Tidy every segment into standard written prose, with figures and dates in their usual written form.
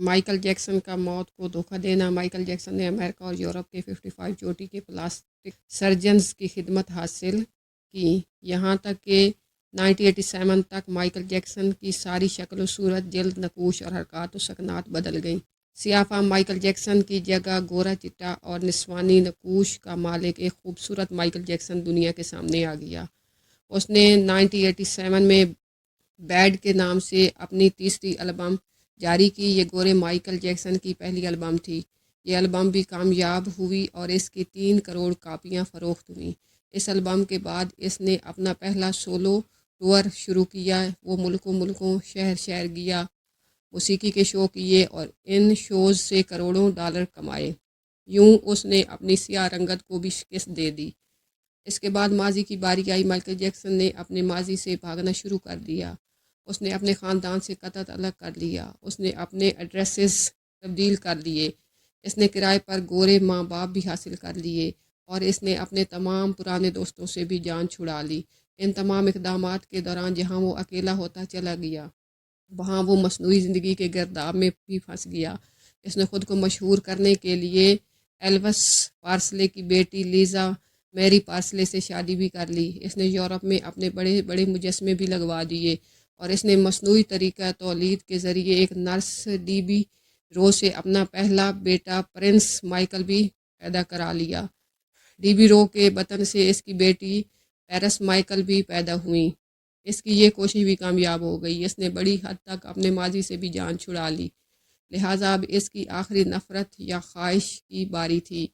Michael Jackson کا موت کو دھوکہ دینا۔ مائیکل جیکسن نے امریکہ اور یورپ کے 55 چوٹی کے پلاسٹک سرجنز کی خدمت حاصل کی، یہاں تک کہ 1987 تک مائیکل جیکسن کی ساری شکل و صورت، جلد، نقوش اور حرکات و سکنات بدل گئیں۔ سیاہ فام مائیکل جیکسن کی جگہ گورا چٹا اور نسوانی نقوش کا مالک ایک خوبصورت مائیکل جیکسن دنیا کے سامنے آ گیا۔ اس نے 1987 میں بیڈ کے نام سے اپنی تیسری البم جاری کی۔ یہ گورے مائیکل جیکسن کی پہلی البم تھی۔ یہ البم بھی کامیاب ہوئی اور اس کی 3 کروڑ کاپیاں فروخت ہوئیں۔ اس البم کے بعد اس نے اپنا پہلا سولو ٹور شروع کیا۔ وہ ملکوں شہر شہر گیا، موسیقی کے شو کیے اور ان شوز سے کروڑوں ڈالر کمائے۔ یوں اس نے اپنی سیاہ رنگت کو بھی شکست دے دی۔ اس کے بعد ماضی کی باری آئی۔ مائیکل جیکسن نے اپنے ماضی سے بھاگنا شروع کر دیا۔ اس نے اپنے خاندان سے قطعاً الگ کر لیا۔ اس نے اپنے ایڈریسز تبدیل کر لیے۔ اس نے کرائے پر گورے ماں باپ بھی حاصل کر لیے اور اس نے اپنے تمام پرانے دوستوں سے بھی جان چھڑا لی۔ ان تمام اقدامات کے دوران جہاں وہ اکیلا ہوتا چلا گیا، وہاں وہ مصنوعی زندگی کے گرداب میں بھی پھنس گیا۔ اس نے خود کو مشہور کرنے کے لیے ایلوس پارسلے کی بیٹی لیزا میری پارسلے سے شادی بھی کر لی۔ اس نے یورپ میں اپنے بڑے بڑے مجسمے بھی لگوا دیے اور اس نے مصنوعی طریقہ تولید کے ذریعے ایک نرس ڈی بی رو سے اپنا پہلا بیٹا پرنس مائیکل بھی پیدا کرا لیا۔ ڈی بی رو کے بطن سے اس کی بیٹی پیرس مائیکل بھی پیدا ہوئیں۔ اس کی یہ کوشش بھی کامیاب ہو گئی۔ اس نے بڑی حد تک اپنے ماضی سے بھی جان چھڑا لی، لہٰذا اب اس کی آخری نفرت یا خواہش کی باری تھی۔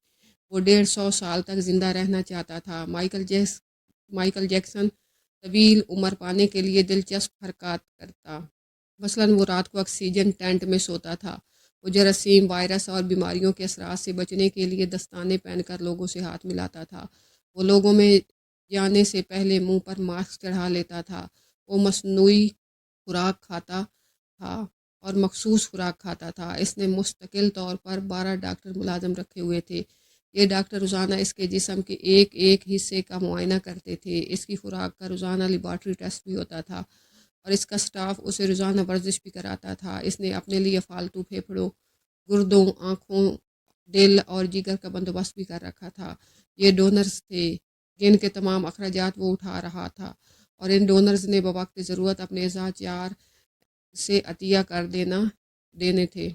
وہ 150 سال تک زندہ رہنا چاہتا تھا۔ مائیکل جیکسن طویل عمر پانے کے لیے دلچسپ حرکات کرتا۔ مثلاً وہ رات کو آکسیجن ٹینٹ میں سوتا تھا۔ وہ جراثیم، وائرس اور بیماریوں کے اثرات سے بچنے کے لیے دستانے پہن کر لوگوں سے ہاتھ ملاتا تھا۔ وہ لوگوں میں جانے سے پہلے منہ پر ماسک چڑھا لیتا تھا۔ وہ مصنوعی خوراک کھاتا تھا اور مخصوص خوراک کھاتا تھا۔ اس نے مستقل طور پر 12 ڈاکٹر ملازم رکھے ہوئے تھے۔ یہ ڈاکٹر روزانہ اس کے جسم کے ایک ایک حصے کا معائنہ کرتے تھے۔ اس کی خوراک کا روزانہ لیبارٹری ٹیسٹ بھی ہوتا تھا اور اس کا سٹاف اسے روزانہ ورزش بھی کراتا تھا۔ اس نے اپنے لیے فالتو پھیپھڑوں، گردوں، آنکھوں، دل اور جگر کا بندوبست بھی کر رکھا تھا۔ یہ ڈونرز تھے جن کے تمام اخراجات وہ اٹھا رہا تھا اور ان ڈونرز نے بوقت ضرورت اپنے اعضاء چار سے عطیہ کر دینے تھے۔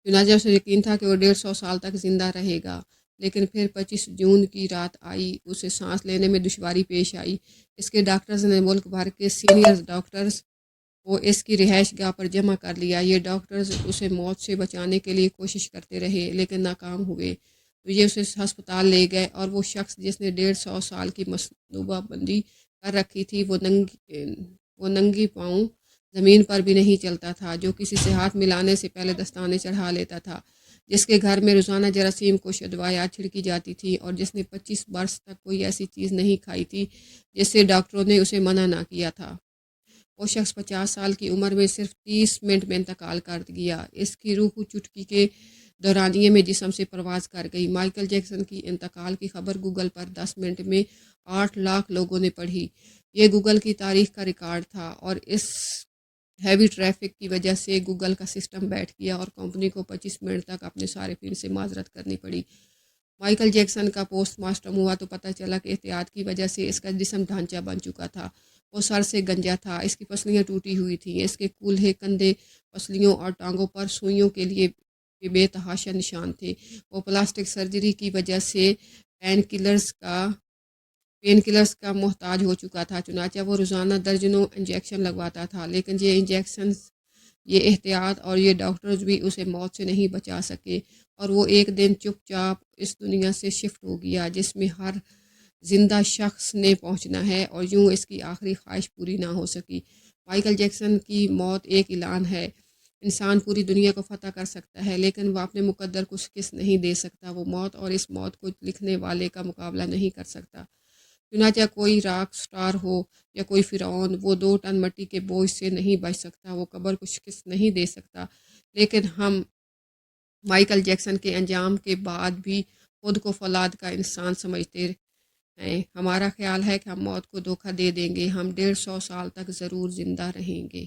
چنانچہ اسے یقین تھا کہ وہ 150 سال تک زندہ رہے گا، لیکن پھر 25 جون کی رات آئی۔ اسے سانس لینے میں دشواری پیش آئی۔ اس کے ڈاکٹرز نے ملک بھر کے سینئر ڈاکٹرز کو اس کی رہائش گاہ پر جمع کر لیا۔ یہ ڈاکٹرز اسے موت سے بچانے کے لیے کوشش کرتے رہے لیکن ناکام ہوئے، تو یہ اسے ہسپتال لے گئے اور وہ شخص جس نے 150 سال کی منصوبہ بندی کر رکھی تھی، وہ ننگی پاؤں زمین پر بھی نہیں چلتا تھا، جو کسی سے ہاتھ ملانے سے پہلے دستانے چڑھا لیتا تھا، جس کے گھر میں روزانہ جراثیم کش ادویات چھڑکی جاتی تھی اور جس نے 25 برس تک کوئی ایسی چیز نہیں کھائی تھی جس سے ڈاکٹروں نے اسے منع نہ کیا تھا۔ وہ شخص 50 سال کی عمر میں صرف 30 منٹ میں انتقال کر گیا۔ اس کی روح چٹکی کے دورانیے میں جسم سے پرواز کر گئی۔ مائیکل جیکسن کی انتقال کی خبر گوگل پر 10 منٹ میں 8 لاکھ لوگوں نے پڑھی۔ یہ گوگل کی تاریخ کا ریکارڈ تھا اور اس ہیوی ٹریفک کی وجہ سے گوگل کا سسٹم بیٹھ گیا اور کمپنی کو 25 منٹ تک اپنے صارفین سے معذرت کرنی پڑی۔ مائیکل جیکسن کا پوسٹ مارٹم ہوا تو پتہ چلا کہ احتیاط کی وجہ سے اس کا جسم ڈھانچہ بن چکا تھا۔ وہ سر سے گنجا تھا، اس کی پسلیاں ٹوٹی ہوئی تھیں، اس کے کولہے، کندھے، پسلیوں اور ٹانگوں پر سوئیوں کے لیے بے تحاشا نشان تھے۔ وہ پلاسٹک سرجری کی وجہ سے پین کلرز کا محتاج ہو چکا تھا، چنانچہ وہ روزانہ درجنوں انجیکشن لگواتا تھا، لیکن یہ انجیکشنز، یہ احتیاط اور یہ ڈاکٹرز بھی اسے موت سے نہیں بچا سکے اور وہ ایک دن چپ چاپ اس دنیا سے شفٹ ہو گیا جس میں ہر زندہ شخص نے پہنچنا ہے، اور یوں اس کی آخری خواہش پوری نہ ہو سکی۔ مائیکل جیکسن کی موت ایک اعلان ہے۔ انسان پوری دنیا کو فتح کر سکتا ہے لیکن وہ اپنے مقدر کو شکست نہیں دے سکتا۔ وہ موت اور اس موت کو لکھنے والے کا مقابلہ نہیں کر سکتا۔ چنانچہ کوئی راک سٹار ہو یا کوئی فرعون، وہ 2 ٹن مٹی کے بوجھ سے نہیں بچ سکتا، وہ قبر کو شکست نہیں دے سکتا۔ لیکن ہم مائیکل جیکسن کے انجام کے بعد بھی خود کو فولاد کا انسان سمجھتے ہیں۔ ہمارا خیال ہے کہ ہم موت کو دھوکہ دے دیں گے، ہم 150 سال تک ضرور زندہ رہیں گے۔